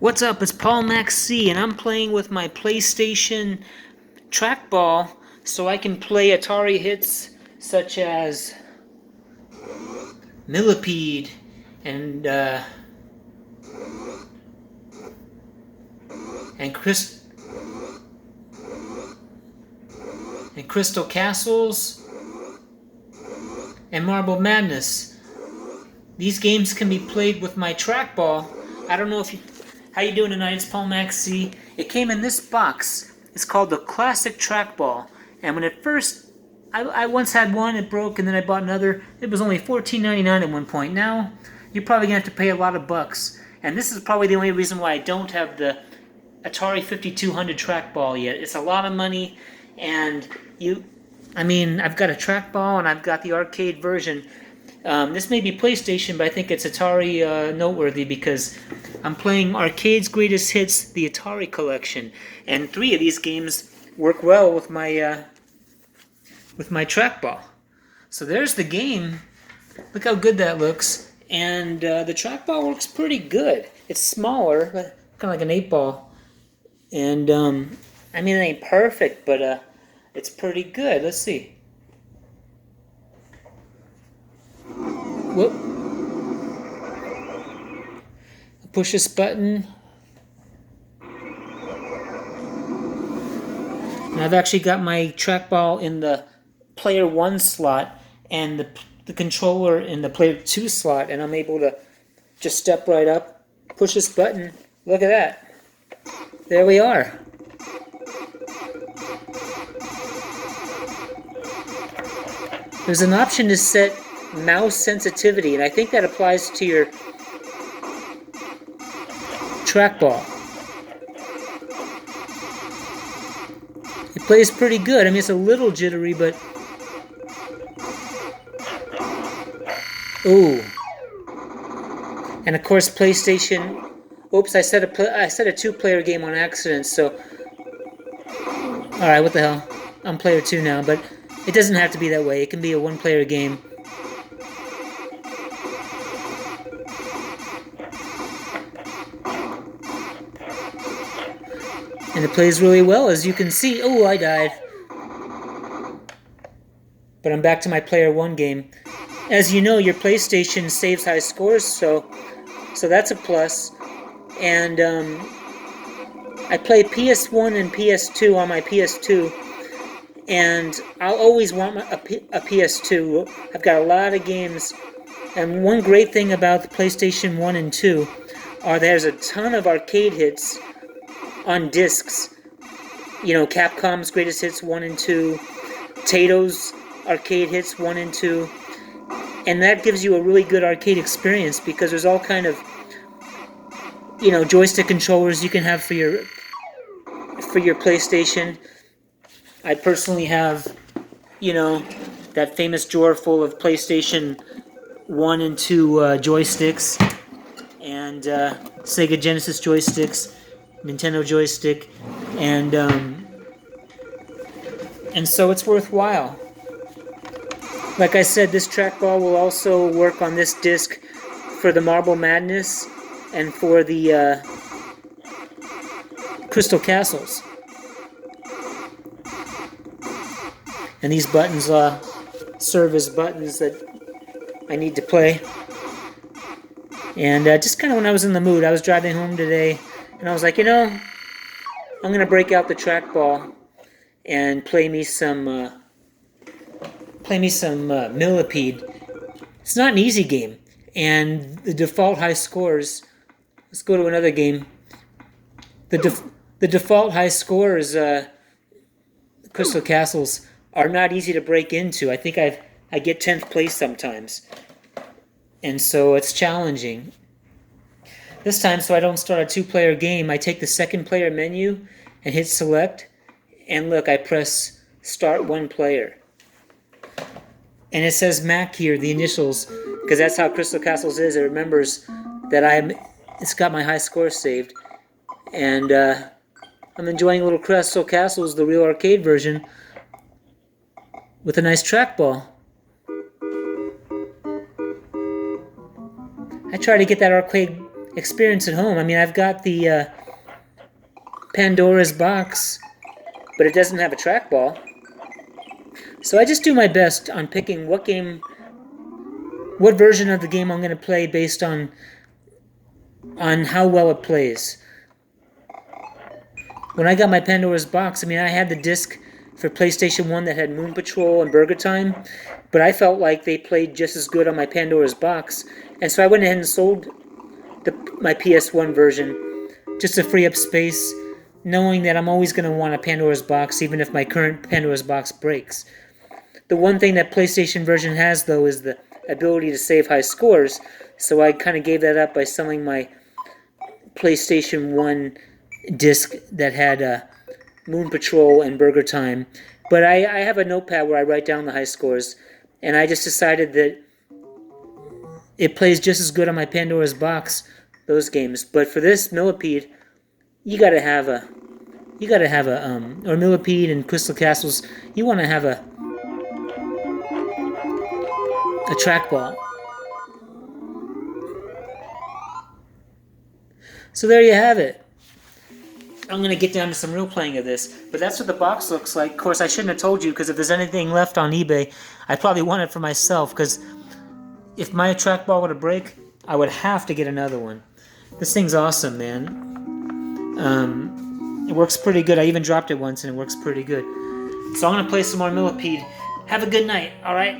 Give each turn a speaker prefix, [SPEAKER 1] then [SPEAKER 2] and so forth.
[SPEAKER 1] What's up? It's Paul Max C, and I'm playing with my PlayStation Trackball so I can play Atari hits such as Millipede and and Chris and Crystal Castles and Marble Madness. These games can be played with my trackball. I don't know if you how you doing tonight? It's Paul Max C. It came in this box. It's called the Classic Trackball. And when it first, I once had one, it broke, and then I bought another. It was only $14.99 at one point. Now, you're probably going to have to pay a lot of bucks. And this is probably the only reason why I don't have the Atari 5200 trackball yet. It's a lot of money, and I've got a trackball, and I've got the arcade version. This may be PlayStation, but I think it's Atari noteworthy because I'm playing Arcade's Greatest Hits, the Atari collection, and 3 of these games work well with my trackball. So there's the game. Look how good that looks, and the trackball works pretty good. It's smaller, but kind of like an 8-ball, and it ain't perfect, but it's pretty good. Let's see. Whoop. Push this button. And I've actually got my trackball in the player 1 slot and the controller in the player 2 slot, and I'm able to just step right up, push this button. Look at that. There we are. There's an option to set mouse sensitivity, and I think that applies to your trackball. It plays pretty good. It's a little jittery, but ooh. And of course, PlayStation. Oops, I set a 2-player game on accident. So, all right, what the hell? I'm player 2 now, but it doesn't have to be that way. It can be a 1-player game. And it plays really well, as you can see. Oh, I died. But I'm back to my player 1 game. As you know, your PlayStation saves high scores, so that's a plus. And I play PS1 and PS2 on my PS2, and I'll always want a PS2. I've got a lot of games, and one great thing about the PlayStation 1 and 2 are there's a ton of arcade hits on discs. You know, Capcom's Greatest Hits 1 and 2, Tato's Arcade Hits 1 and 2, and that gives you a really good arcade experience because there's all kind of, joystick controllers you can have for your PlayStation. I personally have, that famous drawer full of PlayStation 1 and 2 joysticks, and Sega Genesis joysticks, Nintendo joystick, and so it's worthwhile. Like I said, this trackball will also work on this disc for the Marble Madness and for the Crystal Castles. And these buttons serve as buttons that I need to play. And just kind of when I was in the mood, I was driving home today, and I was like, I'm going to break out the trackball and play me some Millipede. It's not an easy game, and the default high scores. Let's go to another game. The default high scores, Crystal Castles, are not easy to break into. I think I get 10th place sometimes, and so it's challenging. This time, so I don't start a 2-player game, I take the 2nd-player menu and hit select, and look, I press start 1 player. And it says Mac here, the initials, because that's how Crystal Castles is. It remembers that it's got my high score saved. And I'm enjoying a little Crystal Castles, the real arcade version, with a nice trackball. I try to get that experience at home. I mean, I've got the Pandora's box, but it doesn't have a trackball. So I just do my best on picking what version of the game I'm going to play based on how well it plays. When I got my Pandora's box, I mean, I had the disc for PlayStation 1 that had Moon Patrol and Burger Time, but I felt like they played just as good on my Pandora's box, and so I went ahead and sold my PS1 version just to free up space, knowing that I'm always going to want a Pandora's box even if my current Pandora's box breaks. The one thing that PlayStation version has, though, is the ability to save high scores, so I kind of gave that up by selling my PlayStation 1 disc that had Moon Patrol and Burger Time. But I have a notepad where I write down the high scores, and I just decided that it plays just as good on my Pandora's box, those games. But for this Millipede, you gotta have a or Millipede and Crystal Castles, you want to have a trackball. So there you have it. I'm going to get down to some real playing of this, but that's what the box looks like. Of course, I shouldn't have told you, because if there's anything left on eBay, I probably want it for myself, because if my trackball were to break, I would have to get another one. This thing's awesome, man. It works pretty good. I even dropped it once, and it works pretty good. So I'm going to play some more Millipede. Have a good night, alright?